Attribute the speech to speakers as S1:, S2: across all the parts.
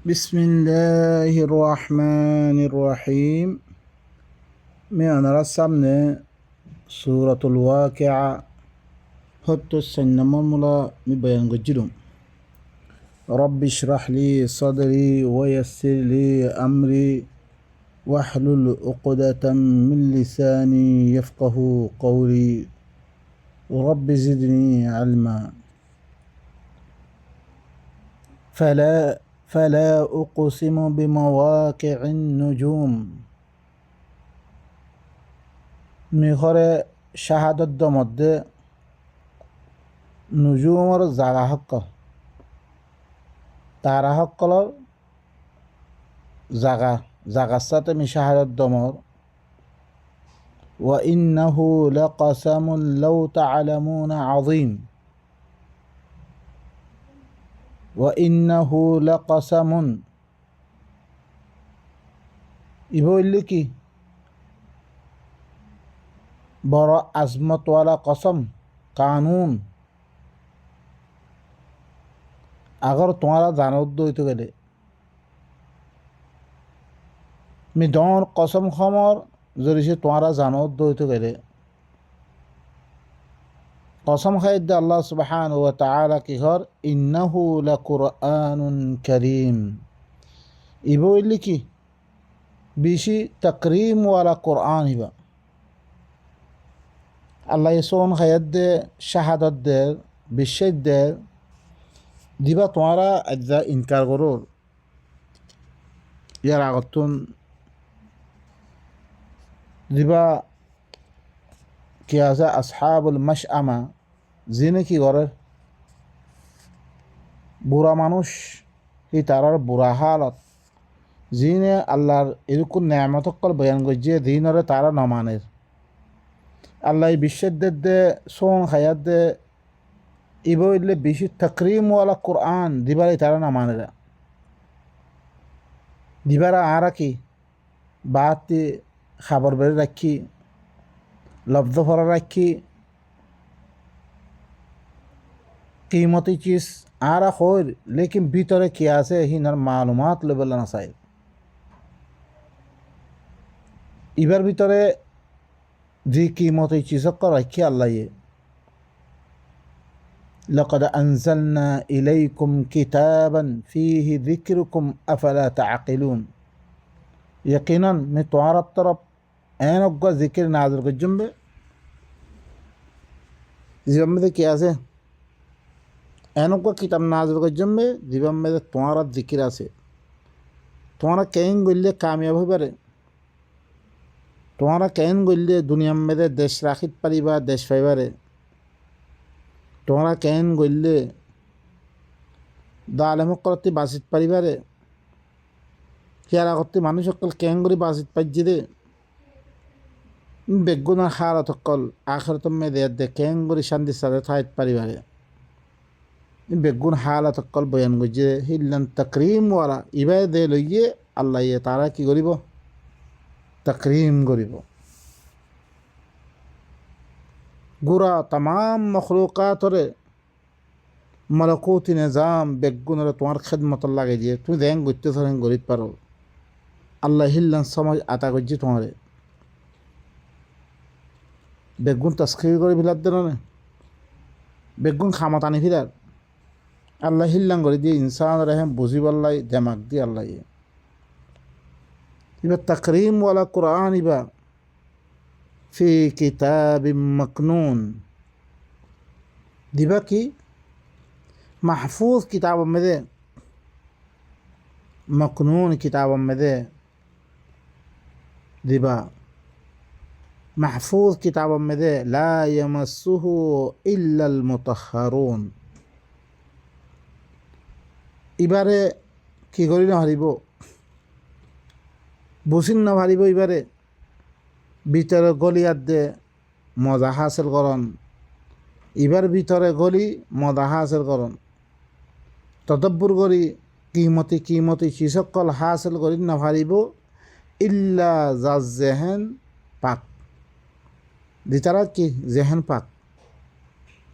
S1: بسم الله الرحمن الرحيم. أنا رسمنا سورة الواقعة هتو السنمون ملا مبين قجلهم. رب اشرح لي صدري ويسر لي أمري واحلل عقدة من لساني يفقه قولي ورب زدني علما. فلا أقسم بمواقع النجوم. মিঘরে শাহাদত মধ্যে নুজুমর জাগা হক তারা হকলর জাগার সাথে মি শাহাদত দমর ওয়া ইন্নাহু লাকাসামুন লাউ তা'লামুনা আযীম ওয়া ইন্নাহু লাকাসামুন ইবইল্লি কি বড় আজমতওয়ালা কসম কানুন আগর তোমারা জানত দইতে গেলে মি দর কসম খমর জরিসে তোমারা জানত দইতে গেলে কসম খাইদ আল্লাহ সুবহানাহু ওয়া তাআলা কি হর ইন্নাহু লাকুরআনুন কারীম ইবইল্লি কি বেশি তাকরীম ওয়ালা কুরআন হিবা আল্লাহ সোন খায়াত দে শাহাদত দে বিশ্বাস দে দিবা তোমারা আজ্জা ইনকার করোর ইয়ার আগতুন দিবা কি আছে আসহাবুল মাশআমা জিনে কি করে বুড়া মানুষ হি তারার বুড়া হালত জিনে আল্লাহর এরকম নেয়ামত কল বয়ান গজিয়ে দিনরে তারা নমানের আল্লাহ বিশ্বের দে সোন খায়াত দে ইবইলে বেশি তাকরীম ওয়ালা কুরআন দিবারে তারা না মানেরা দিবারা আরা কি বাতি খাবার বেড়ে রাখি লব্ধ ভরা রাখি কিমতি চিজ আরা হইর লেকিন ভিতরে কি আছে হিনার মালুমাত লেবেল না চাই ইবার ভিতরে যে কিমতি চিজক রাখি আল্লাহ لقد أنزلنا إليكم كتابا فيه ذكركم أفلا تعقلون يقينا متوار الطرف أنا أقوى ذكر نازل الجنب زبان كي آسه أنا أقوى كتاب نازل الجنب زبان مده توار الذكر آسه توارا كين قللي كامياب هو بره توارا كين قللي دنيا مده دش راخت پریبا دش فیبره তোমরা কেন গইলে দালেম করতে বাসিত পারিবারে হিয়ারা করতে মানুষ সকল কেন করে বাসিত পাইছে দে বেগুনার হালত সকল আখরত মেদে দে কেন করে শান্তি সাথে থাইত পারিবারে বেগুন হালত সকল বয়ান গজে হিল্লান তাকরীম ওয়ালা ইবাই দে লইয়ে আল্লাহ তারা কি করিব তাকরীম করিব গুরা तमाम মখলুকাতরে মলকুতি নিজাম বেগুনরে তোমার খেদমত লাগে দিয়ে তুমি দেন গইতে ধরেন গরিব পারো আল্লাহ হিল্লান সমাজ আতা গজ্জি তোমারে বেগুন তস্কির করে বিলাত দেন না বেগুন খামাতানি ফিরার আল্লাহ হিল্লান করে দিয়ে ইনসান রহেম বুঝিবাল্লাই দেমাক দিয়ে আল্লাহ ইবা তাকরীম ওয়ালা কুরআন ইবা في كتاب مكنون দিবা কি محفوظ كتاب مده مكنون كتاب مده দিবা محفوظ كتاب مده لا يمسه إلا المطهرون এবারে কি করি না হারিব বুঝিন না হারিব এবারে ভিতরে গলিয়াত দে মজা হাসিল করন এবার ভিতরে গলি মজা হাসিল করন তদব্বুর করি কিমতি চিসকল হাসিল করি না পারিব ইল্লা যা জেহেন পাক দিতারা কি জেহেন পাক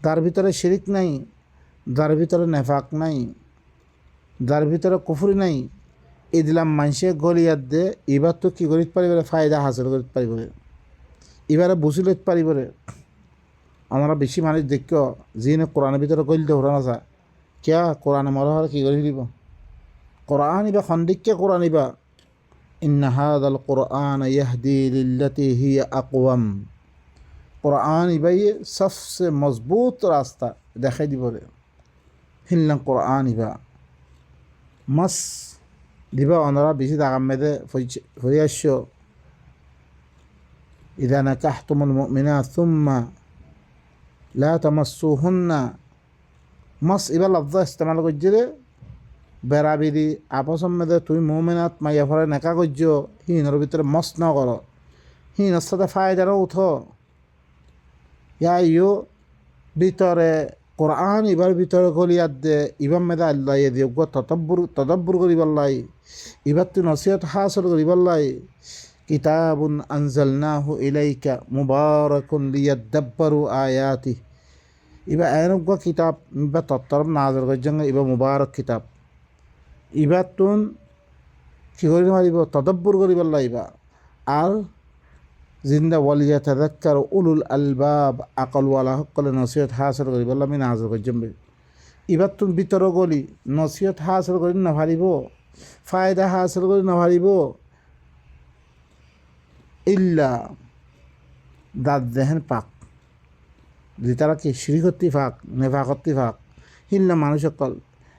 S1: তার ভিতরে শিরিক নাই যার ভিতরে নেফাক নাই যার ভিতরে কুফরি নাই ইদিলাম মানুষে গলিয়াত দে এবার তো কী করিতে পারিবরে ফায়দা হাসিল করিতে পারিবরে এবারে বুঝি লইতে পারিবরে আমরা বেশি মানুষ দেখ যিনি কোরআনের ভিতরে গলিত হরান আসা কিয়া কোরআনে মরা হলে কী করে দিব কোরআন ইবা খন্দিককে কোরআন ইবা ইন্না হাদাল কোরআন ইয়াহদি লিল্লাতি হিয়া আকওয়াম কোরআন ইবাই সবচেয়ে মজবুত রাস্তা দেখাই দিবরে হিল্লাম কোরআন ইবা মাস দিবা ওনারা বেশি দাগাম মেদে ফরি আসছ ইদা নাকাহতুমুল মুমিনাত সুম্মা লা তামাসসুহুন্না মাস ইবা লফজ ইস্তেমাল করছিরে বেড়াবিরি আপসম মেদে তুই মুমিনাত মাইয়া ফলে নেকা করছ হিনের ভিতরে মস ন কর হিনের সাথে ফায়দারও উঠ ইয়ো ভিতরে কোরআন ইবার ভিতরে গলিয়াত দে ইবার মেদে আল্লাহ দিয়ে তদব্বুর করিবাল্লাই ইবার তুই নসিহত হাসল করিবাল্লাই কিতাবুন আনজালনাহু ইলাইকা মুবারাকুন লিয়াদাব্বারু আয়াতি ইবা এনক কিতাব ইবা তত্তরম নাজর করছেন ইবা মুবারক কিতাব ইবার তুন কী করি মারিব তদব্বুর করিবাল্লাই ইবা আর জিন্দা ওয়ালিয়া তাদাক্কার উলুল আলবাব আকলওয়ালা সকলে নসিহত হাসল করি বললাম আমি নাজর করছম এবার তুমি ভিতর গলি নসিহত হাসল করি নাভারিব ফায়দা হাসল করি নাভারিব ইল্লা দাঁত দেহেন পাক যে তারা কি শিরিকত্তি ফাঁক নেফাকত্তি ফাঁক হিল্লা মানুষ সকল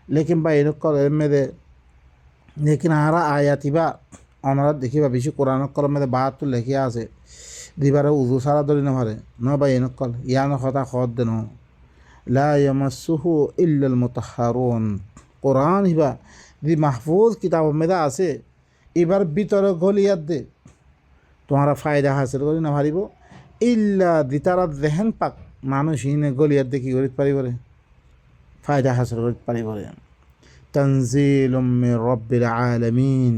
S1: লেকিন বা এরকল এর মেদে লেকিন আরা আয়াতিবা অনারা দেখিবা বেশি কোরআন কলম মেদে বাহাত্তর লেখিয়া আছে দিবারে উজু সারা ধরি নাভারে ন বা এনকল ইয়ান কথা খদ দেন লা ইয়ামাসসুহু ইল্লাল মুতাহহারুন কোরআন হিবা দি মাহফুজ কিতাব মেদা আছে এবার ভিতরে গলিয়াত দে তোমারা ফায়দা হাসিল করি না ভারিব ইল্লা দি তারা দেহেন পাক মানুষ হিনে গলিয়াত দে কী করিতে পারিবরে ফায়দা হাসিল করিতে পারিবরে তানজিলুম মির রাব্বিল আলামিন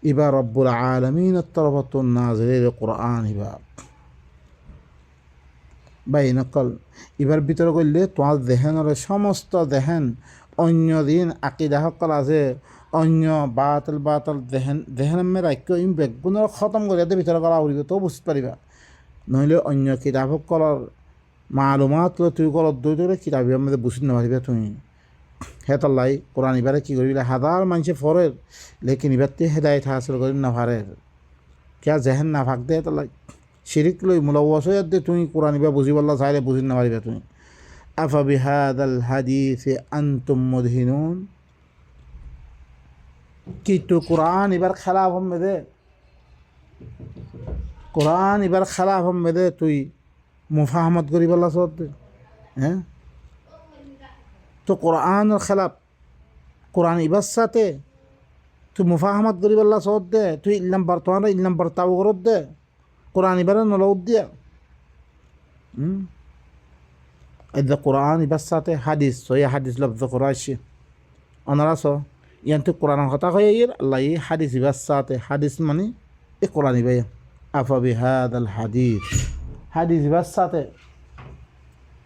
S1: ইবা রব্বুল আলামিনের তরফত নাজিল কোরআন হিবা বাই নকল এবার ভিতরে করলে তোমার দেহেনের সমস্ত দেহেন অন্য দিন আকিদা সকল আছে অন্য বাতল দেহেন মেয়ের আক্য ইম বেগুনের খতম করে ভিতরে করা উড়িব তো বুঝতে পারিবা নইলে অন্য কিতাব সকলের মালুমাত তুই কলত দই দৌড়ে কিতাবের মধ্যে বুঝতে না পারিবা তুমি হেতাল্লাই কোরআন এবারে কী করিলে হাজার মানুষে ফরের লেকিন এবার তে হেদায়ত হাসিল করি না ভারের কিয়া জেহেন না ভাগ দে হেতাল্লাই শিরিক লই মুলাওয়াস হয়ে দে তুমি কোরআন এবার বুঝি বললা চাইলে বুঝি না পারিবা তুমি আফা বিহাদাল হাদিসে আনতুম মুদহিনুন কিন্তু কোরআন এবার খেলাফ হম দে কোরআন এবার খেলাফ হম দে তুই মুফাহমত করি বললা সব দে হ্যাঁ তো কোরআনের খেলাফ কোরআন ইবার সাথে তুই মুফাহমত করি বললা সব দে তুই তোমার ইল্লাম বার্তাও করত দে কোরআন ইবারে নলউদ দিয়া এদা কোরআন ইবার সাথে হাদিস সই হাদিস লব্ধ করা আসছে ওনারা স ইয়ান্তে কোরআনের কথা কয়ে ইয়ের আল্লাহ এই হাদিস ইবার সাথে হাদিস মানে এ কোরআন ইবাই আফা বিহাদাল হাদিস ইবার সাথে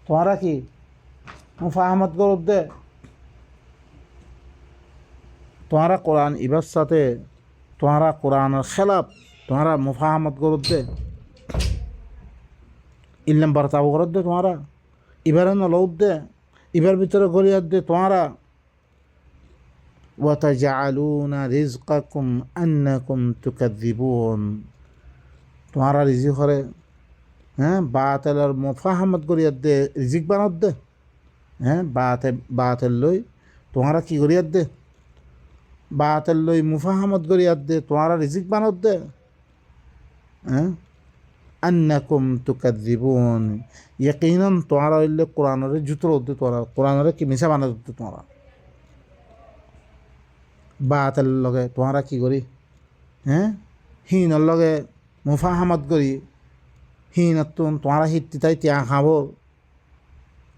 S1: তোমারা কি মুফাহমত করত দে তোমারা কোরআন ইবার সাথে তোমারা কোরআনের খেলাফ তোমারা মুফাহমত করত দে ইল্লাম বার্তাও করত দে তোমারা ইবারে নলউদ দে ইবার ভিতরে গলিয়াত দে তোমারা ওয়াতাজআলুনা রিজকাকুম আন্নাকুম তুকাযযিবুন তোমারা রিজিক করে হ্যাঁ বাতিলের মুফাহমত করিয়াত দে রিজিক বানত দে হ্যাঁ বাতিল লই তোমারা কি করিয়াত দে বাতিল লই মুফাহমত করিয়াত দে তোমারা রিজিক বানত দে হ্যাঁ আন্নাকুম তুকাযযিবুন ইয়াকিনান তোমারা হইলে কোরআনের জুতর দে তোরা কোরআনের কি মিছা বানাত দে তোমরা বাতিল লগে তোমরা কি করি হ্যাঁ হিনের লগে মুফাহমত করি হিনতুন তোমরা হিত্তি তাই ত্যাগ খাব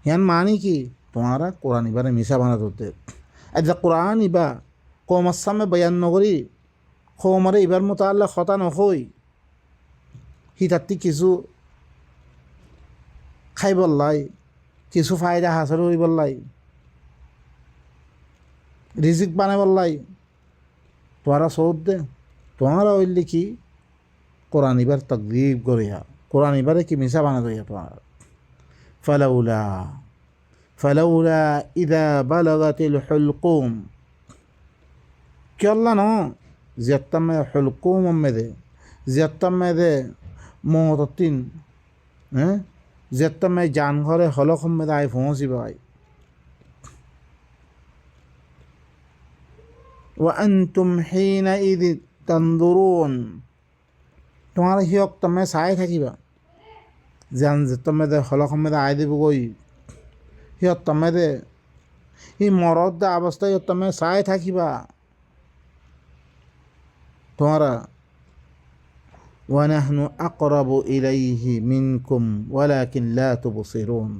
S1: হিয়ান মানি কি তোমরা কোরআন ইবারে মিছা বানাত দে আচ্ছা কোরআন ইবা কমার সামনে বয়ান নকরি কমারে ইবার মতো আল্লাহ খতা নকই হিতাত্তি কিছু খাই বললাই কিছু ফায়দা হাসল করি বললাই রিজিক বানাই বললাই তোরা সৌদ দে তোরা ওইলি কি কোরআন ইবার তকদিব করিয়া কোরআন ইবারে কি মিশা বানা করিয়া তোমার ফালাউলা ফালাউলা ইদা বালাগাতিল হুলকুম কেল্লা ন জিয়াত্তামে হুলকুম মেদে জিয়াত্তামে মহতিন হ্যাঁ জিয়াত্তামে জান ঘরে হলকম মেদে আই পৌঁছিব আই وأنتم حينئذ تنظرون তোমার হিয়ক তুমি চাই থাকিবা জান যে তুমি দে হলকমে আই দিব গই হিয়ক তুমি দে ই মরদ দে অবস্থায় তুমি চাই থাকিবা তোমারা ونحن أقرب إليه منكم ولكن لا تبصرون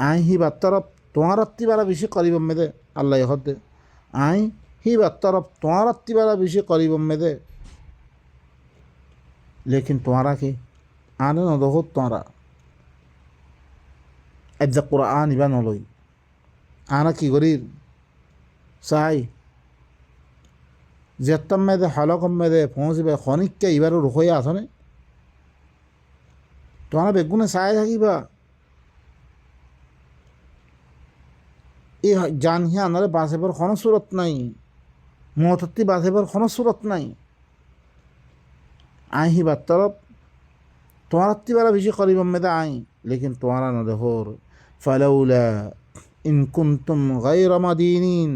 S1: আই হি বাত্তরফ তোমার আত্মিবারা বেশি করিব মেদে আল্লাহ হদে আই হি বাত্তরফ তোমার আত্মিবারা বেশি করিব মেদে लेकिन तुम्हारा की आने न दो तुम्हारा ऐसा कुरान इबा न लोई आना की गरीर साई जत्तम में दे हलकम में दे पहुँच बे खनिक के इबार रुखोई आसने तुम्हारा बेगुने साई था कि बा ये जान ही आनारे बासे पर खाना सूरत नहीं मोहत्ती बासे पर खाना सूरत नहीं आई ही बात तरफ तुम्हारा तिबारा बेशी करीब में आई लेकिन तुम्हारा न दहोर फलौला इन कुंतुम गैर मदीनीन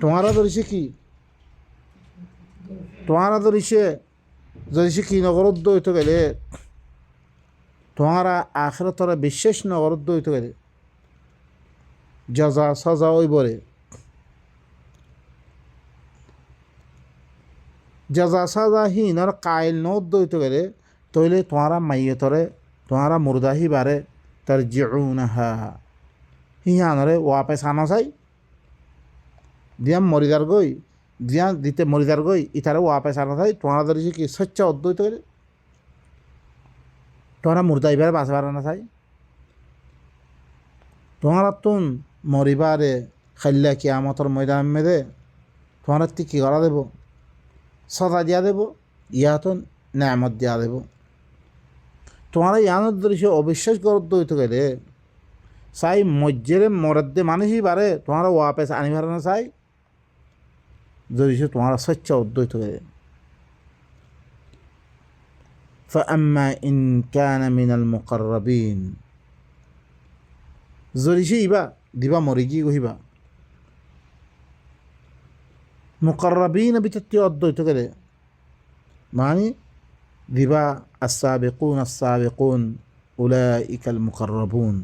S1: तुम्हारा दरिशे की तुम्हारा दरिशे की नगरद्द হইতে গেলে तुम्हारा आखिरतरे विशेष नगरद्द হইতে গেলে जजा सजा হইবরে जजा सजा ही नर कायल नोद दইতে গেলে তইলে তোমারা মাইয়তরে তোমারা মুর্দা হি বারে তারজিউনহা হি আনরে ওয়াপস আনা চাই দিয়াম মরিদার গই দিয়া দিতে মরিদার গই ইতারে ওয়াপস আনা চাই তোমারা ধরিছে কি সচ্চা অদ্বৈত গেলে তোমারা মুর্দা ইবারে বাঁচবার আনা চাই তোমারা তুন মরিবারে খাইলা কিয়ামতর ময়দান মেদে তোমারা কি করা দেব সদা দিয়া দেব ইয়া তো নেয়ামত দিয়া দেব তোমারা ইয়ানোর দৃশ্য অবিশ্বাস করতে হইতে গেলে চাই মজ্জেরে মরদ্দে মানুষই বারে তোমারা ওয়াপেস আনিবার না চাই দৃশ্য তোমারা স্বচ্ছ উদ্বৈত গেলে فأما إن كان من المقربين জরিসে ইবা দিবা মরিগি গহিবা মুকাররাবিন বিতত্তি অদ্বৈত করে মানে দিবা আস-সাবিকুন উলাইকাল মুকাররাবুন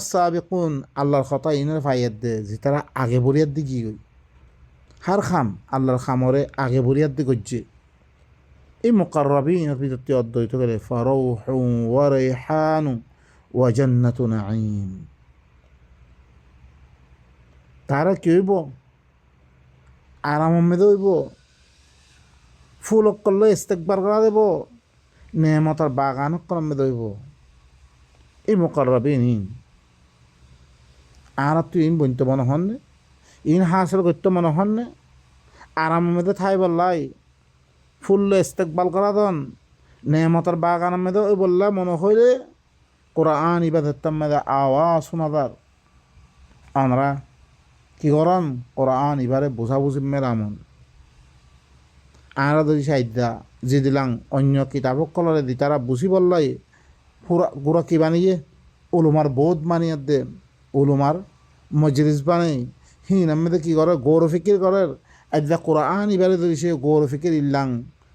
S1: সাবিকুন আল্লাহর কথা ইনের ফাইয়াত দে যে তারা আগে বরিয়াত দি গই হার খাম আল্লাহর খামরে আগে বরিয়াত দি গজ্জে এই মুকাররাবিন বিতত্তি অদ্বৈত করে ফারাউহু ওয়া রাইহানু ওয়া জান্নাতু নাঈম তারা কি হইব আরাম মেদে হইব ফুল করলে ইস্তেকবার করা দেব নেমতার বাগান মেদে হইব এই মুকাররাবিন আর তুই ইন বইতে মনে হন ইন হাসিল করতে মনে হন আরাম মেদে ঠাই বললাই ফুল ইস্তেকবাল করা দন নেমতার বাগান মেদে ওই বললা মনে হইলে কোরআন ইবাদত মেদে আওয়াজ শোনাদার আমরা কি করন কোরআন এবারে বুঝাবুঝি মেরামন আর যদি সাইদা যে দিলাম অন্য কিতাবক কলরে দি তারা বুঝি বললাই পুরা গুড়া কি বানিয়ে উলুমার বোধ মানিয়ে দে উলুমার মজলিস বানাই হি নামে কি করে গৌর ফিকির করে আদা কোরআন এবারে যদি সে গৌর ফিকির ইল্লাং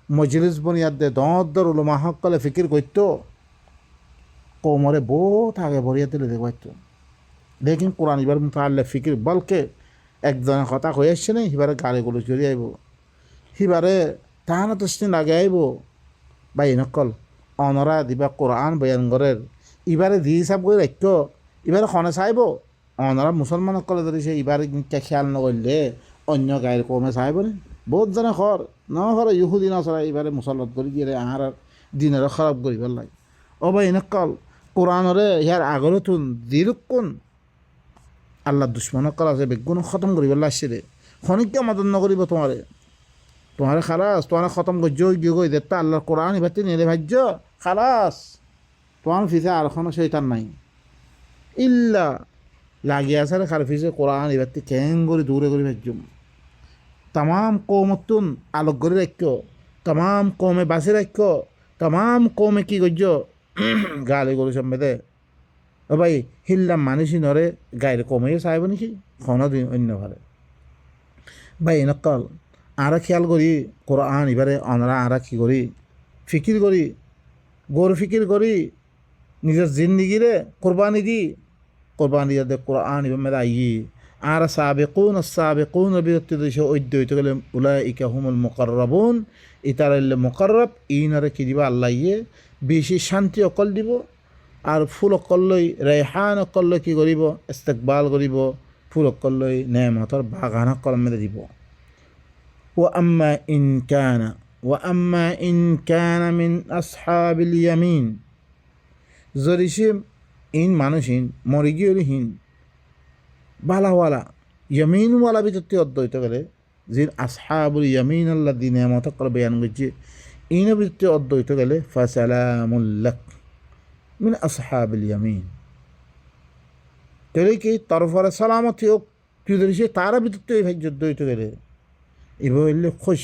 S1: মজলিস বনিয়াদ দে দর উলুমা হকলে ফিকির করত কোমরে বহুত আগে ভরিয়া দিলে দেখবাইতো लेकिन कुरान इबार मुताल्लिक़ फिक्र बल्कि একজনের কথা কই আসছে না হিবারে গালিগুলো চলে আইব হিবারে তাহানা তসনি লাগে আইব বা নকল অনরা দিবা কোরআন বয়ান করের ইবারে দি হিসাব করে রাখত ইবারে খনে চাইব অনরা মুসলমান কলে ধরে সে ইবারে খেয়াল নকরলে অন্য গায়ের কমে চাইব না বহুত জনে খর ন খরে ইহুদি নচরা ইবারে মুসলত করে দিয়ে আহার দিনের খারাপ করিবার লাগে ও বা নকল কোরআনরে ইয়ার আগরে তুন দিরুক কোন আল্লাহ দুশ্মনক করা আছে বেগুন খতম করিব আসছে রে খনিককে মদন নকরিব তোমারে তোমারে খালাস তোমার খতম করছ গিয়ে গই দেতা আল্লাহর কোরআন এবার নিলে ভাজ্য খালাস তোমার ফিসে আর কোনো শৈতান নাই ইল্লা লাগিয়ে আসার খার ফিসে কোরআন এবার কেন করে দূরে করে ভাজ্যুম তাম কৌমতুন আলোক করে রাখ্য তাম কৌমে বাঁচে রাখ্য তাম কৌমে কি করছ গালি গরু সম্বেদে ও ভাই হিল্লাম মানুষই নরে গায়ের কমেও চাইব নাকি কোনো দিন অন্য ভাবে ভাই নকল আরা খেয়াল করি কোরআন এবারে অনরা আরা কি করি ফিকির করি গৌর ফিকির করি নিজের জিন্দিগিরে কোরবানি দি কোরবানি যাতে কোরআন এবার মেয়েরা আইয়ি আর সাবেকুন বিরক্তি দিছে অদ্বৈত গেলে উলাইকা হুমুল মুকাররাবুন ইতারাইলে মুকাররব ইনারে কি দিবা আল্লাহ ইয়ে বেশি শান্তি অকল দিব আর ফুল অকল লৈ রেহান অকল লৈ কি কৰিব ইস্তেকবাল কৰিব ফুল অকল লৈ নেমতৰ বাগান অকল মেলে দিব وأما إن كان من أصحاب اليمين যদি সে ইন মানুষহীন মরিগিয়হীন বালাওয়ালা ইয়ামিনওয়ালা ভিতরতে অদ্বৈত গেলে যে আসহাবুল ইয়ামিন আল্লাহ দিন নেমত করে বয়ান করছে ইনের ভিতরতে অদ্বৈত গেলে ফাসালামুল লাক মিন আসহাবিল ইয়ামিন তাহলে কি তরফরে সালামতি হোক তুই ধরি সে তারা ভিতরতে এই ভাগ্য অদ্বৈত গেলে এবার হইলে খুশ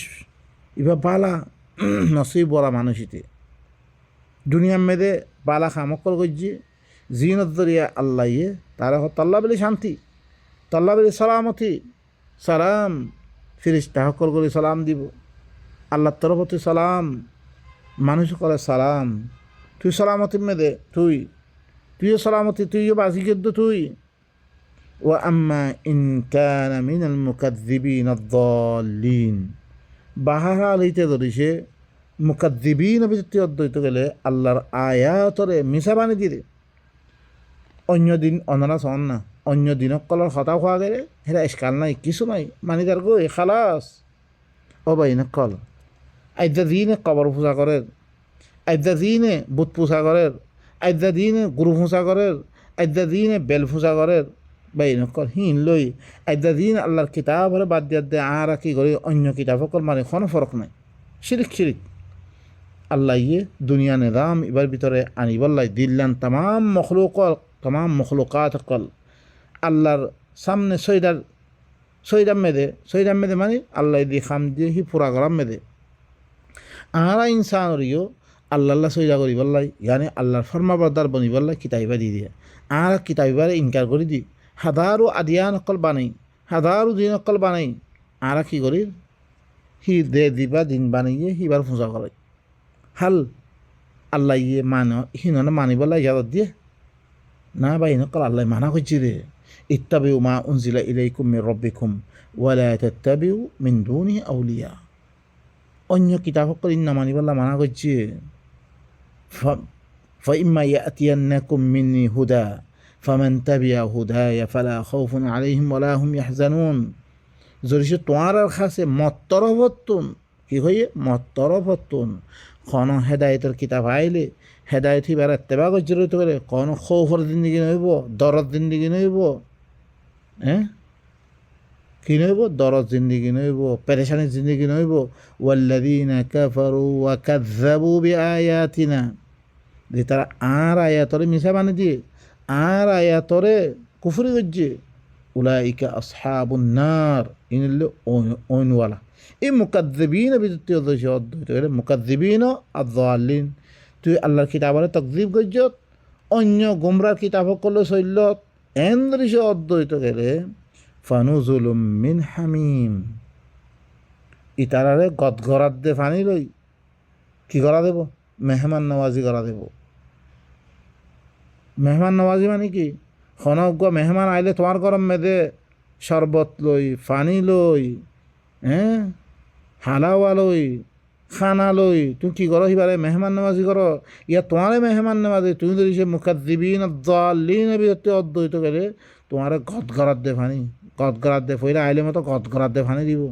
S1: এবার বালা নসিব বলা মানুষইতে দুনিয়ার মেয়েদে বালা খামকল করছে জিনত দরিয়া আল্লাহ ইয়ে তারা তাল্লা বলে শান্তি তাল্লা বলে সালামতি সালাম ফিরিস্তা হকল করে সালাম দিব আল্লাহর তরফতে সালাম মানুষ করে সালাম তুই সালামতি মেদে তুইও সালামতি তুইও বাজি গেদ্দ তুই ও আম্মা ইন কানা মিনাল মুকাদ্দিবিন আদ-দাল্লিন বাহারা আলিতে ধরিছে মুকাদ্দিবিন ভিতরে অদ্বৈত গেলে আল্লাহর আয়াতরে মিছা বানি দিলে অন্য দিন অনারা চন না অন্য দিনক কলর হতা খোয়া গেলে হেরা ইস্কাল নাই কিছু নাই মানি তার গই খালাস ও ভাই নকল আইদা দিনে কবর পূজা করেন আইদা দিনে বুত পূজা করেন আইদা দিনে গুরু পূজা করেন আইদা দিনে বেল পূজা করেন ভাই নকল হিন লই আইদা দিন আল্লাহর কিতাব হলে বাদ দিয়া দে আর কি করে অন্য কিতাব সকল মানে কোনো ফরক নাই শিরিক আল্লাহ ইয়ে দুনিয়া নিজাম এবার ভিতরে আনিবল্লাই দিল্লান তাম মখলুকাত সকল আল্লাহর সামনে সৈরাম মেদে মানে আল্লাহ দিয়ে খাম দিয়ে হি পুরা করাম মেদে আরা ইনসানরিও আল্লাহ সৈরা করি বললাই ইয়ানি আল্লাহর ফরমাবরদার বনি বললাই কিতাবিবা দি দিয়ে আর কিতাবিবারে ইনকার করে দি হাজারো আদিয়ান অকল বানাই হাজারো দিন অকল বানাই আর কি করি হি দে দিবা দিন বানাইয়ে হিবার পূজা করে হাল আল্লাহ ইয়ে হিননে মানিবলাই ইয়াদত দিয়ে না ভাই নকল আল্লাহ মানা করছি রে ইত্তাবিউ মা উনজিলা ইলাইকুম মির রাব্বিকুম ওয়ালা তাত্তাবিউ মিন দুনিহি আউলিয়া অন্য কিতাব সকল ইন্না মানিবল্লা মানা করছে ফাইম্মা ইয়াতিয়ান্নাকুম মিন্নি হুদা ফামান তাবিয়া হুদায়া ফালা খাউফুন আলাইহিম ওয়ালা হুম ইয়াহজানুন যদি সে তোমার কাছে মত্তরবর্তন কি হয়ে মত্তরবর্তন কোনো হেদায়তের কিতাব আইলে হেদায়ত হিবার এত্তেবা গজ্জরিত করে কোনো খৌফর জিন্দিগি নইব দরদ জিন্দিগি নইব কি নইব দরদ জিন্দিগি নইব পেরেশানির জিন্দিগি নইব ওয়াল্লাযীনা কাফারু ওয়া কাযযাবু বিআয়াতিনা যে তারা আর আয়াতরে মিছা বানি দিয়ে আর আয়াতরে কুফরি গজ্জে উলাইকা আসহাবুন নার ইনলে ওনওয়ালা এই মুকাদ্দিবিন বিদ্যুৎ অদ্বৈত গেলে মুকাদ্দিবিন আদ-দাল্লিন তুই আল্লাহর কিতাবরে তকজিব গজ্জত অন্য গুমরার কিতাব করলে শৈলত এন্দ্রিস অদ্বৈত গেলে ফানুজুলুম মিন হামিম ইতারারে গদগরাত দে ফানি লই কি করা দেব মেহমান নওয়াজি করা দেব মেহমান নওয়াজি মানে কি খনজ্ঞ মেহমান আইলে তোমার গরম মেদে শরবত লই ফানি লই হালাওয়া লই খানা লই তুমি কি করো সিবারে মেহমান নওয়াজি করো ইয়া তোমারে মেহমান নওয়াজি তুমি যদি সে মুকাদ্দিবিন আদ-দাল্লিন বিরতে অদ্বৈত গেলে তোমারে গদগরাত দে ফানি গদগরাত দে ফইরা আইলে মতো গদগরাত দে ফানি দিব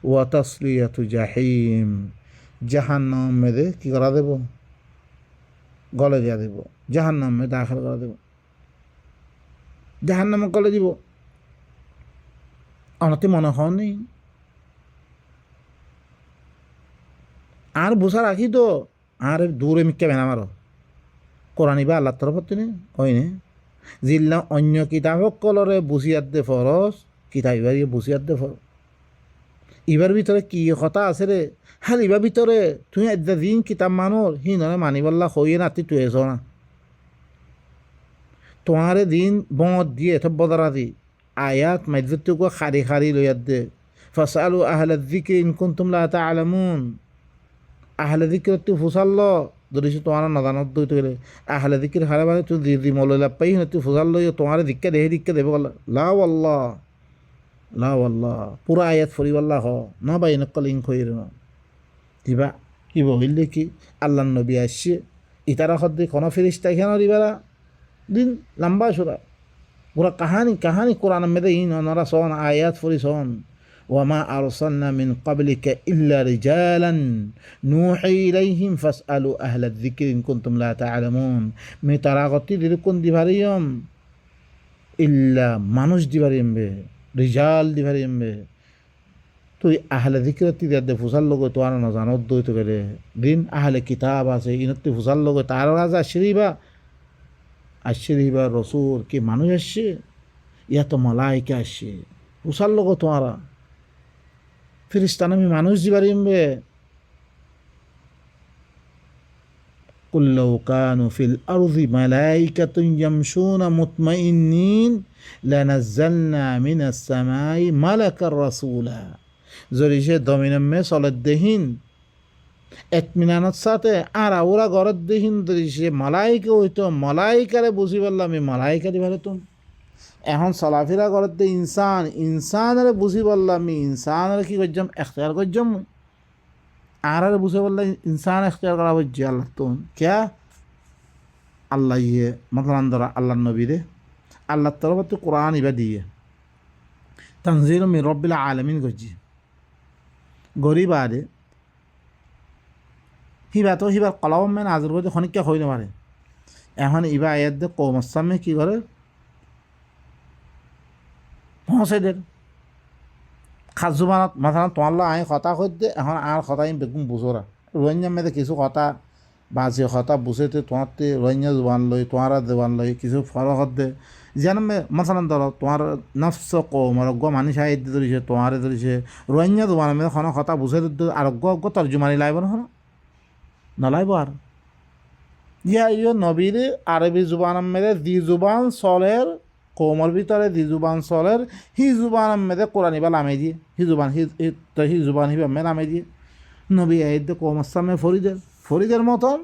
S1: ওয়া তাসলিয়াতু জাহিম জাহান্নাম মেদে কি করা দেব গলে দিয়া দেব জাহান্নামে দাখিল করা দেব জাহান্নামে গলে দিব অনতি মনে হয়নি আর বুঝা রাখি তো আর দূরে মিক্কা বেনা মারো কোরআন ইবা আল্লাহ তরফ তিনি হয়নি জিল্লা অন্য কিতাব কলরে বুঝিয়াত দে ফরস কিতাব ইবার বুঝিয়াত দে ফরস ইবার ভিতরে কি কথা আছে রে হ্যাঁ ইবার ভিতরে তুই একটা দিন কিতাব মানুর হি নয় মানিবল্লা হইয়ে নাতি তুই এসো না তোমারে দিন বঁত দিয়ে এত বদরা দি আয়াত মাইজুক খারি খারি লইয়াত দে ফসালু আহলা যিকরি ইন কুনতুম লা তা'লামুন আহলে যিকর তুই ফুসাল্ল যদি তোমার নাজানত দইতে গেলে আহলে যিকর হারে মানে তুই দি মৌলা পাই না তুই ফুসাল লই তোমার দিক্কা দেবে বল লা ওয়াল্লাহ লা ওয়াল্লাহ পুরা আয়াত ফরিবাল্লাহ হ না বাই নকল ইন খইর না দিবা কি বহিল কি আল্লাহর নবী আসছে ইতারা হদ্দে কোনো ফেরেশতা এখানে দিবারা দিন লম্বা সুরা পুরা কাহানি কোরআন মেদে ইন ওনারা সন আয়াত ফরি সন ওয়ামা আরসালনা মিন ক্বাবলিকা ইল্লা রিজালান নূহি ইলাইহিম ফাসআলু আহলা যিকরি ইন কুনতুম লা তা'লামুন মে তারাগতি দিরকুন দিভারিয়ম ইল্লা মানুষ দিভারিয়মবে রিজাল দিভারিয়মবে তুই আহলে যিকরতি দে ফুসাল লগে তো আর না জানত দইতে গেলে দিন আহলে কিতাব আছে ইনতি ফুসাল লগে তার রাজা আশরিবা রসুল কি মানুষ আসছে ইয়া তো মালাইকা আসছে ফুসাল লগে তোমারা ফিরিস্তা নামি মানুষ দিবারিমবে কুল লাউ কানু ফিল আরদি মালাইকাতুন ইয়ামশুনা মুতমাইন্নিন লানাজ্জালনা মিনাস সামাই মালাকার রাসূলা যদি সে দমিনমে চলত দেহিন এতমিনানত সাথে আর ওরা ঘরত দেহিন যদি সে মালাইকা হইতো মালাইকারে বুঝি পারলাম আমি মালাইকারি ভালো তুমি এখন চলাফেরা ঘরত দে ইনসানের বুঝি পারলাম আমি ইনসানের কি করছাম এখতিয়ার করছাম আর বুঝে বললাম ইনসান এখতিয়ার করা হচ্ছে আল্লাহ তো ক্যা আল্লাহ ইয়ে মতলান ধরা আল্লাহ নবী রে আল্লাহ তরফ তো কোরআন ইবা দিয়ে তানজিল মির রব্বিল আলামিন করছি গরিব আরে হিবার কলাম মেন আজর করতে খনিকা হইতে পারে এখন ইবা আয়াত দে কৌমার সামনে কী করে হসেদের খাস জুবানত মাথান তোমার আই কথা দে এখন আর কথা বেগুন বুঝোরা রোহিঙ্গা মেয়েদের কিছু কথা বাজে কথা বুঝেতে তোমারতে রোহিঙ্গা জুবান লই তোমারা জুবান লই কিছু ফরক দে যেন মাসালান ধরো তোমার নফস কৌমর মানি সাহিত্য ধরিছে তোমারে ধরিছে রোহিঙ্গা জুবান মেয়ে কোনো কথা বুঝে আরোগ্য তর্জুমানি লাইব না নলাইব আর ইয়া নবীর আরবি জুবান মেয়েদের দি জুবান চলের কৌমর ভিতরে দি জুবান চলের হি জুবান মেয়েদে কোরআন বা লামে দিয়ে হি জুবান হিবা মে লামে দিয়ে নবী আইদ কৌমার সামনে ফরিদের মতন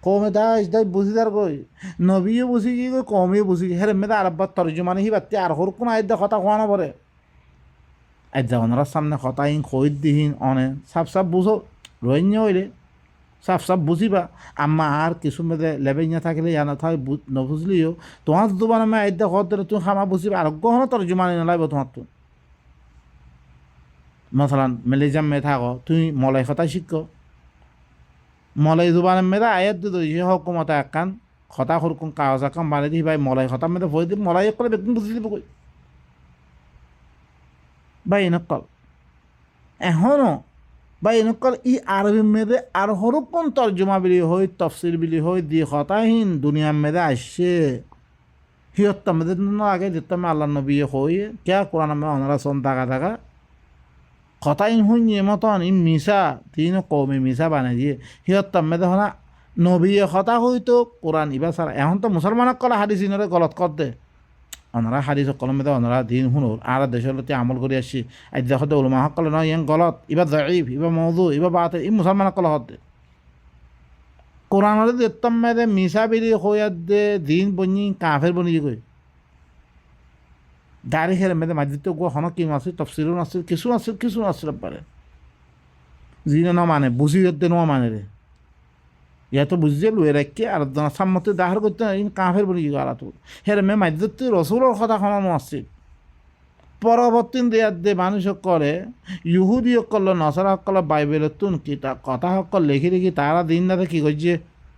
S1: কৌমে দাস বুঝিদার কই নবীও বুঝি কি কই কৌমিও বুঝি হেরে মেয়েদে আরব্বার তর্জুমানি হিবাতে আর হর কোন আইদ্যা কথা খোয়ানো পরে আইদ্যা ওনার সামনে কথাহীন খৈদ দিহীন অনে সাপ বুঝো রোহিঙ্গা হইলে সাফ বুঝিবা আম্মা আর কিছু মেয়েদে লেবেইয়া থাকলে ইয়া না থাকে নবুঝলিও তোমার দুবার আমি আইদ্যা হতে তুমি খামা বুঝিবা আর গহন তর্জুমানি নালাইব তোমার তো মশলান মেলেজাম মেয়ে থাকো তুমি মলাই কথাই শিখ মলাই জুবান মেয়েদা আয়াত দিছে হকুমত একান কথা সরকুন কাগজ একান বানিয়ে দিই ভাই মলাই কথা মেয়েদে ভয় দিই মলাই করে বেতন বুঝি দিব কই ভাই নকল এখনও বা এনেকল ই আরবি মেয়েদে আর হরকম তর্জমা বিলি হই তফসির বিলি হই দিয়ে হতাহীন দুনিয়ার মেয়েদে আসছে হিয়ত্তা মেয়েদের আগে যেতাম আল্লাহ নবী হই কে কোরআন মে ওনারা সন থাকা হতাহীন হই মতন ই মিশা তিন কমে মিশা বানাই দিয়ে হিয়ত্তা মেয়েদে হনা নবী হতা হইতো কোরআন ইবা সারা এখন তো মুসলমানক কলা হাদিস ইনরে গলত কর দে ওনারা হাদিস কলমেদে ওনারা দিন শুনুর আর দেশের আমল করে আসছি আজ দেখতে উলমা সকল নয় ইয়ং গলত ইবা জয়ীফ ইবা মৌদু ইবা বাতে ই মুসলমান কল হতে কোরআন দেখতাম মেয়েদে মিশা বিলি হইয়া দে দিন বনি কাফের বনি কই দাঁড়ি খেলে মেয়েদে মাঝিত গো হন কি নাছিল তফসিরও নাছিল কিছু নাছিল পারে যি ন মানে বুঝি দে ন মানে রে ইয়া তো বুঝিয়ে লুয়ে রাখি আর সাম্মতে দাহার করতে ইন কাফের বলি গালা তো হেরে মে মাধ্যতে রসুলের কথা শোনানো আসছে পরবর্তী দেয়ার দে মানুষ করে ইহুদি সকল নসরা সকল বাইবেলের তুন কিতাব কথা সকল লেখি তারা দিন রাতে কী করছে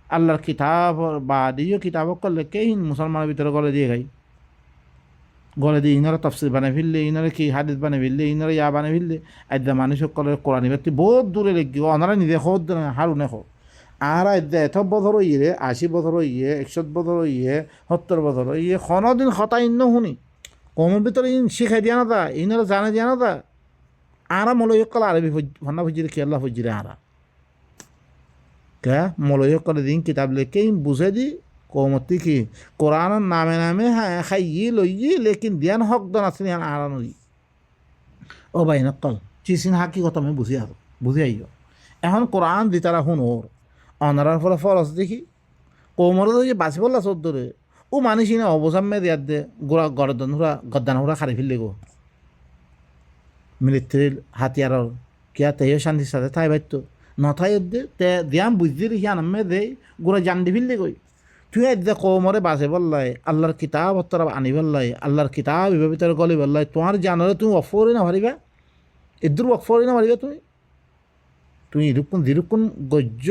S1: আল্লাহর কিতাব বা দিও কিতাব সকল লেখে মুসলমানের ভিতরে করে দিয়ে গাই গলে দিয়ে ইনারা তফসিল বানাই ফেললে, ইনারা কি হাদিস বানাই ফেললে, ইনারা ইয়া বানাই ফেললে, আদ্যা মানুষ সকলের কোরআন ব্যক্তি বহুত দূরে লেগে ওনারা নিজে খোদ হারুনে খো আর আদ্যা এত বছর ইয়ে 80 বছর ইয়ে 100 বছর ইয়ে 70 বছর ইয়ে কোনোদিন হতা ইন্ন শুনি কমের ভিতরে ইন শিখাই দিয়া না তা ইনারা জানে দিয়া না তা আরা মলয় কলা আরবি ভান্না ফুজিরে কেল্লা ফুজিরে আরা কে মলয় কলে দিন কিতাব লেখে বুঝে দি কমতি কি কোরআনের নামে নামে খাইয়ে লইয়ে লেকিন দিয়ান হক দন আছে আরা নই ও ভাই নকল চিসিন হাকি কথা আমি বুঝি আইও এখন কোরআন দি তারা শুন ওর অনারার ফলে ফরস দেখি কোমরে যে বাঁচি বললা চোদ্দরে ও মানিসি না অবসাম্মে দিয়ার দে গোড়া গরদান হুরা গদ্দান হুরা খারি ফেললে গো মিলিটারির হাতিয়ারর কিয়া তেও শান্তির সাথে থাই বাইতো নথাই দে তে দিয়াম বুঝতে রেখি আনামে দে গোড়া জান দি ফেললে গই তুই দে কোমরে বাঁচে বললাই আল্লাহর কিতাব তোরা আনি বললাই আল্লাহর কিতাব এভাবে ভিতরে গলি বললাই তোমার জানারে তুমি অফরে না পারিবা এদুর অফরে না পারিবা তুই যেরকম গজ্য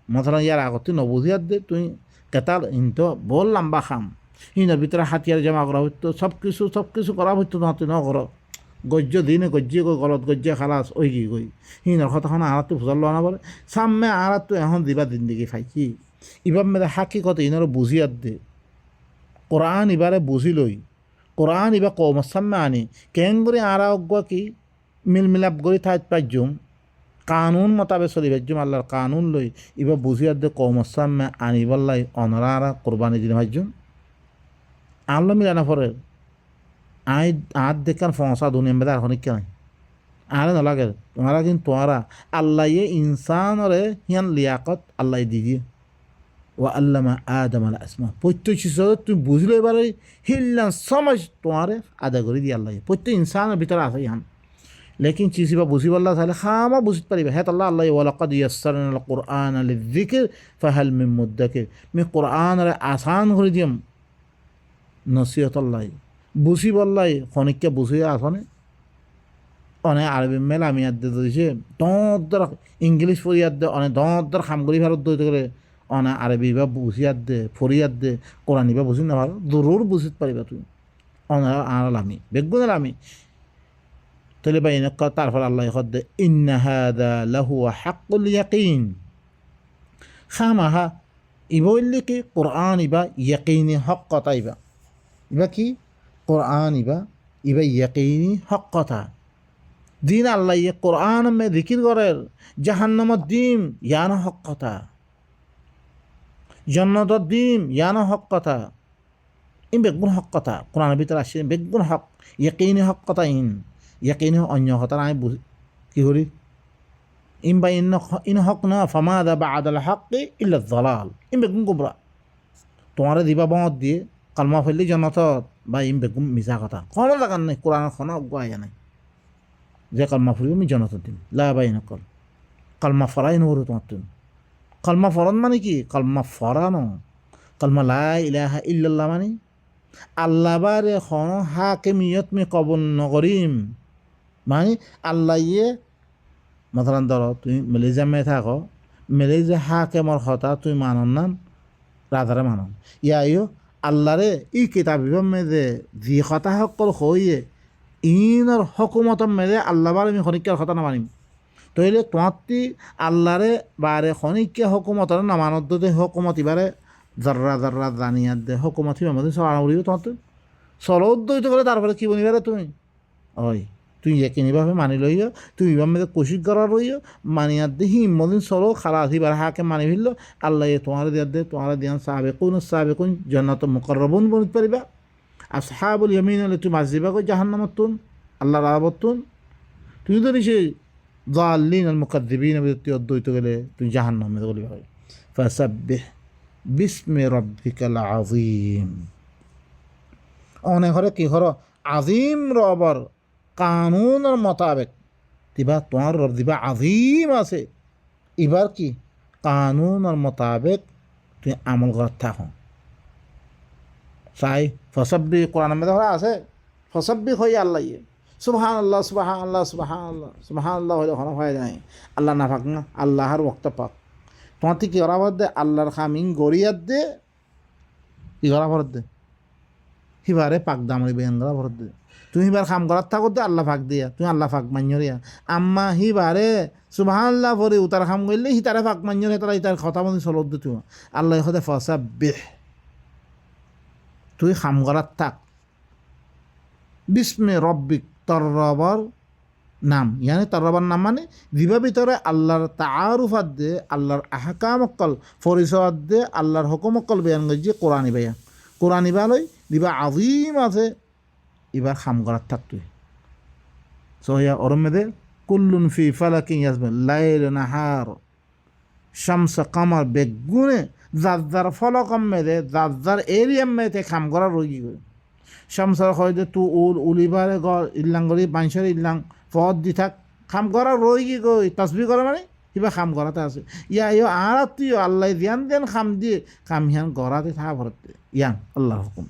S1: মতলা ইয়ার আগত তুই নবুঝিয়ার দে তুই কেতাল ইন্ত বল লম্বা খাম ইনার ভিতরে হাতিয়ার জমা করা হইতো সব কিছু করা হইতো না তুই ন কর গজ্য দিনে গজ্জে গই গলত গজ্জে খালাস ওই কি গই হিনার কথাখন আড়াত ফুজাল লোৱা নপৰে সামনে আড়াত তো এখন দিবা জিন্দগি ফাইকি ইবার মেরে হাকি কথা ইনার বুঝিয়ার দে কোরআন ইবারে বুঝি লই কোরআন ইবা কৌমর সামনে আনি কেন করে আড়া অজ্ঞা কি মিলমিলাপ করে থাইত পাইজুম কানুন মোতাবেক চলি ভাজ্যুম আল্লাহর কানুন লই ইবা বুঝিয়ার দে কৌমর সামনে আনিবাল্লাই অনরা আরা কোরবানি দিন ভাজ্যুম আল্লাহ মিলানা ফরের আই আত দেখান ফসা দুনিয়া মেদা আর অনেক কেন আরে নালাগে তোমারা কিন্তু তোমারা আল্লাহ ইনসানরে হিয়ান লিয়াকত আল্লাহ দি দিয়ে ও আল্লামা আদম আল আসমা প্রত্যেক শিশু তুই বুঝলে এবারে হিল্লান সমাজ তোমারে আদা করে দিয়ে আল্লাহ প্রত্যেক ইনসানের ভিতরে আছে ইহান লেকিন চিসিবা বুঝি বললা তাহলে খামা বুঝতে পারিবা হ্যাঁ আল্লাহ আল্লাহ ওয়ালাকাদ ইয়াসসারনাল কুরআন লিযিকর ফাহাল মিন মুদ্দাকির আমি কোরআনরে আসান করে দিম নসিহত আল্লাহ বুঝি বললাই খনিককে বুঝিয়ে আসনে অনেক আরবি মেলা আমি আদে দিয়েছে দর ইংলিশ ফরিয়াদ দে অনেক দর খামগুলি ভারত দইতে গেলে অনেক আরবি বা বুঝিয়াদ দে ফরিয়াদ দে কোরআনি বা বুঝি না ভালো জরুর বুঝিতে পারিবা তুমি অনেক আলামি বেগুন আলামি তাহলে বা এনেক তারপর আল্লাহ দে ইন্না হাদা লাহু হাক্কুল ইয়াকিন খামাহা ইবইল্লি কি কোরআন ইবা ইয়াকিনি হক কথা ইবা কি কোরআন ইবা ইয়াকিনি হক কথা দিন আল্লাহ ইয়ে কোরআন মে জিকির করের জাহান্নামত দিম ইয়ানো হক কথা জন্নতর দিম ইয়ানো হক কথা ইন বেগুন হক কথা কোরআনের ভিতরে আসছে বেগুন হক ইয়াকিনি হক কথা ইয়াকিনি অন্য কথা আমি বুঝি কি করি ইনবা ইন হক না ফামাদা বাদাল হক ইল্লা দলাল ইন বেগুন গোবরা তোমার দিবা বঁত দিয়ে কালমা ফেললি জন্নত বা ইম বেগুন মিছা কথা কোনো লাগান নাই কোরআনের কোনো অজ্ঞায় নাই যে কালমা ফুরিব আমি জনত দিম লাবাই নকল কালমা ফরাই নকরো তোমার তুমি কালমা ফরন মানে কি কালমা ফরানো কালমা লা ইলাহা ইল্লাল্লাহ মানে আল্লাহ বারে খন হাকিমিয়ত মে কবল নকরিম মানে আল্লাহ ইয়ে মতলান ধর তুমি মেলেজামে থাকো মেলেজা হাকেমর কথা তুমি মানন নাম রাধারে মানন ইয়ো আল্লাহরে ই কিতাব মেদে যি কথা সকল হইয়ে ইনর হকুমতর মেদে আল্লাহ বারে আমি খনিকার কথা না মানিম তইলে তোমারটি আল্লাহরে বারে খনিকে হকুমতর না মানতে হকুমত ইবারে জর্রা জানিয়ার দে হকুমত হিমামতি চলানো উড়িব তোমার চলদ্দইত করে তারপরে কি বনিবারে তুমি ওই তুই একিনিভাবে মানি লইও তুই ইবার মেয়েদের কোশিশ করা রইও মানিয়ার দে হিমদিন চলো খালা হিবার হাকে মানি ফেলল আল্লাহ তোমার দিয়ার দে তোমার দিয়ান সাবেকুন জন্নত মুকররবুন বনিতে পারিবা আসহাবুল ইয়ামিন হলে তুই মাছ দিবা কই জাহান্নামত তুন আল্লাহর আযাবত তুন তুই তো নিছে যাল্লিন আল মুকাদ্দিবিন তুই অদ্বৈত গেলে তুই জাহান্নামে বলিবা হয় ফাসাব্বিহ বিসমি রাব্বিকাল আযীম অনেক হরে কি হর আজিম রবর কানুনের মোতাবেক দিবা তোমার রব দিবা আজিম আছে এবার কি কানুনের মোতাবেক তুমি আমল করার থাকো চাই ফসব্বি কোরআন মধ্যে ধরা আছে ফসব্বি হয়ে আল্লাহ ইয়ে সুবহানাল্লাহ সুবহানাল্লাহ সুবহানাল্লাহ সুবহানাল্লাহ হলে হন হয়ে যায় আল্লাহ না পাক না আল্লাহর ওয়াক্ত পাক তোমার কি করা দে আল্লাহর খামিন গড়িয়ার দে কি করা দে হিবারে পাক দামরি বেন করা ভরত দে তুমি হিবার খাম করার থাকো দে আল্লাহ ফাঁক দিয়া তুমি আল্লাহ ফাঁক মান্যরিয়া আম্মা হিবারে সুবহানাল্লাহ পরে উতার খাম করলে হিতারে ফাঁক মান্যরে তারা ইতার কথা মতো চলত দে তুমি আল্লাহ হতে ফসা বেহ তুই খাম করার থাক বিস্মে রব্বিক তর্রবর নাম ইয়ানি তর্রবর নাম মানে দিবা ভিতরে আল্লাহর তাআরুফাত দে আল্লাহর আহকাম অকল ফরিসত দে আল্লাহর হুকুম অকল বেয়ান গজি কোরআনি বেয়া কোরআনি বালই দিবা আজিম আছে এবার খাম করার থাক তুই সহিয়া অরমেদে কুল্লুন ফি ফালাকিন ইয়াসবাহুন লাইল নাহার শামস কামার বেগুনে যার ফলকম মেদে যার এরিয়াম মেতে খাম করার রোগী করে শামসার হয়তো তু উলিবারে গড় ইল্লাঙ্গরি বাইশর ইল্লাং ফদ দি থাক খাম করার রোগী গই তসবি করা মানে কিবা খাম করাতে আছে আর তুই আল্লাহ দিয়ান দেন খাম দিয়ে খাম হিয়ান গড়াতে থাকা ভরতে ইয়ান আল্লাহ হুকুম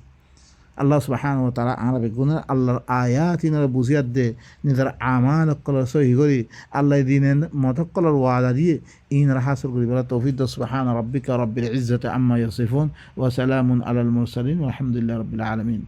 S1: আল্লাহ সুবহানাহু ওয়া তাআলা আমরা বেগুনের আল্লাহর আয়াত ইনারা বুঝিয়াত দে নিজের আমাল অকলের সহি করি আল্লাহ দিনের মতকলের ওয়াদা দিয়ে ইনারা হাসিল করি বলা তৌফিক সুবহানা রাব্বিকা রাব্বিল ইজ্জাতি আম্মা ইয়াসিফুন ওয়া সালামুন আলাল মুরসালিন ওয়া আলহামদুলিল্লাহি রাব্বিল আলামিন।